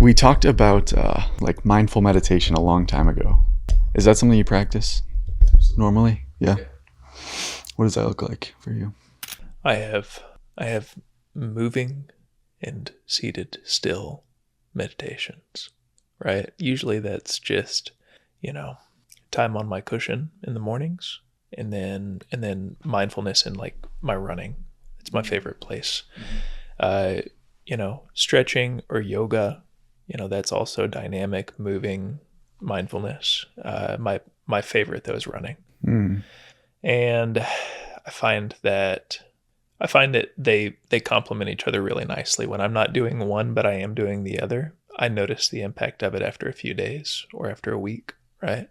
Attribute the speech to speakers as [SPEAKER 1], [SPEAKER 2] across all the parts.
[SPEAKER 1] We talked about like mindful meditation a long time ago. Is that something you practice normally? Yeah. What does that look like for you?
[SPEAKER 2] I have moving and seated still meditations, right? Usually that's just, you know, time on my cushion in the mornings and then mindfulness in like my running. It's my favorite place. Uh, stretching or yoga, that's also dynamic, moving mindfulness. My favorite though is running.
[SPEAKER 1] Mm.
[SPEAKER 2] And I find that they complement each other really nicely. When I'm not doing one, but I am doing the other, I notice the impact of it after a few days or after a week, right?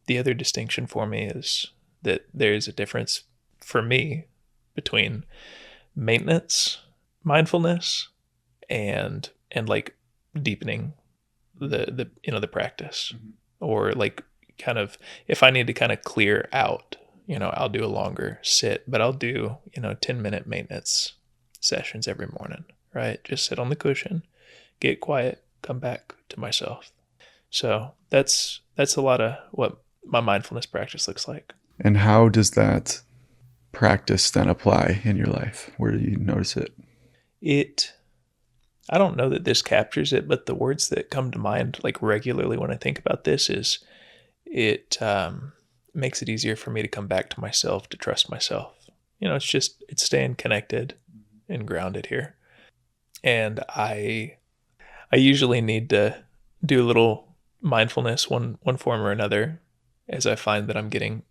[SPEAKER 2] The other distinction for me is that there's a difference for me between maintenance mindfulness and like deepening the practice, or like kind of if I need to kind of clear out, I'll do a longer sit, but I'll do 10-minute maintenance sessions every morning, right? Just sit on the cushion, get quiet, come back to myself. So that's a lot of what my mindfulness practice looks like.
[SPEAKER 1] And how does that practice then apply in your life? Where do you notice it?
[SPEAKER 2] I don't know that this captures it, but the words that come to mind like regularly when I think about this is it makes it easier for me to come back to myself, to trust myself. It's staying connected and grounded here. And I usually need to do a little mindfulness, one form or another, as I find that I'm getting,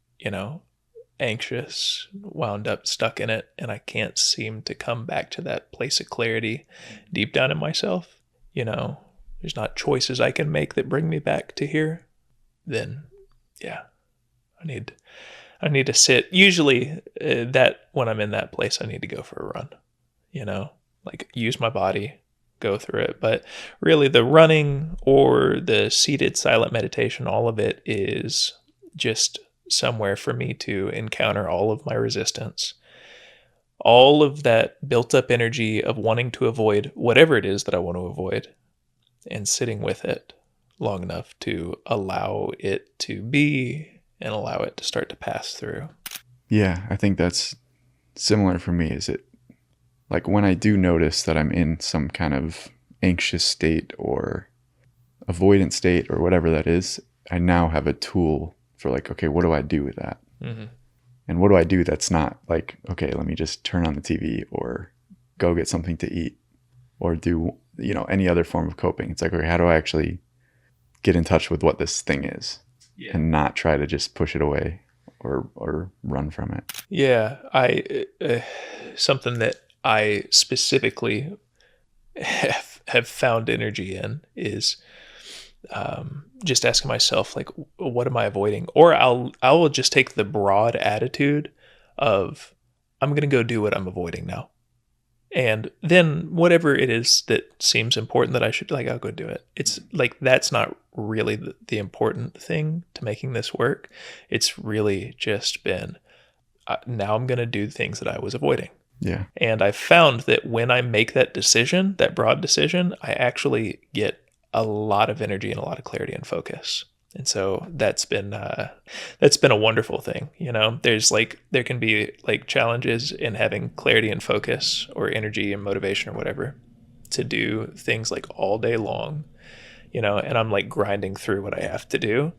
[SPEAKER 2] anxious, wound up, stuck in it, and I can't seem to come back to that place of clarity deep down in myself. There's not choices I can make that bring me back to here. Then, yeah, I need to sit. Usually, that when I'm in that place, I need to go for a run. Like use my body, go through it. But really, the running or the seated silent meditation, all of it is just somewhere for me to encounter all of my resistance, all of that built up energy of wanting to avoid whatever it is that I want to avoid, and sitting with it long enough to allow it to be and allow it to start to pass through.
[SPEAKER 1] Yeah, I think that's similar for me. Is it like when I do notice that I'm in some kind of anxious state or avoidant state or whatever that is, I now have a tool for like, okay, what do I do with that?
[SPEAKER 2] Mm-hmm.
[SPEAKER 1] And what do I do that's not like, okay, let me just turn on the TV or go get something to eat or do, any other form of coping. It's like, okay, how do I actually get in touch with what this thing is? Yeah. And not try to just push it away or run from it.
[SPEAKER 2] Yeah, something that I specifically have found energy in is just asking myself, like, what am I avoiding? Or I will just take the broad attitude of I'm going to go do what I'm avoiding now. And then whatever it is that seems important that I should, like, I'll go do it. It's like, that's not really the important thing to making this work. It's really just been, now I'm going to do things that I was avoiding.
[SPEAKER 1] Yeah.
[SPEAKER 2] And I found that when I make that decision, that broad decision, I actually get a lot of energy and a lot of clarity and focus. And so that's been a wonderful thing. There can be like challenges in having clarity and focus or energy and motivation or whatever to do things like all day long, and I'm like grinding through what I have to do.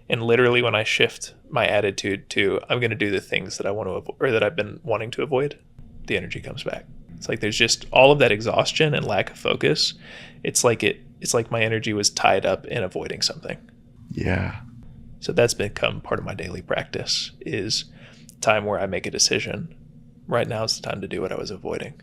[SPEAKER 2] And literally when I shift my attitude to I'm going to do the things that I want to avoid or that I've been wanting to avoid, the energy comes back. It's like there's just all of that exhaustion and lack of focus. It's like my energy was tied up in avoiding something.
[SPEAKER 1] Yeah.
[SPEAKER 2] So that's become part of my daily practice, is time where I make a decision. Right now is the time to do what I was avoiding.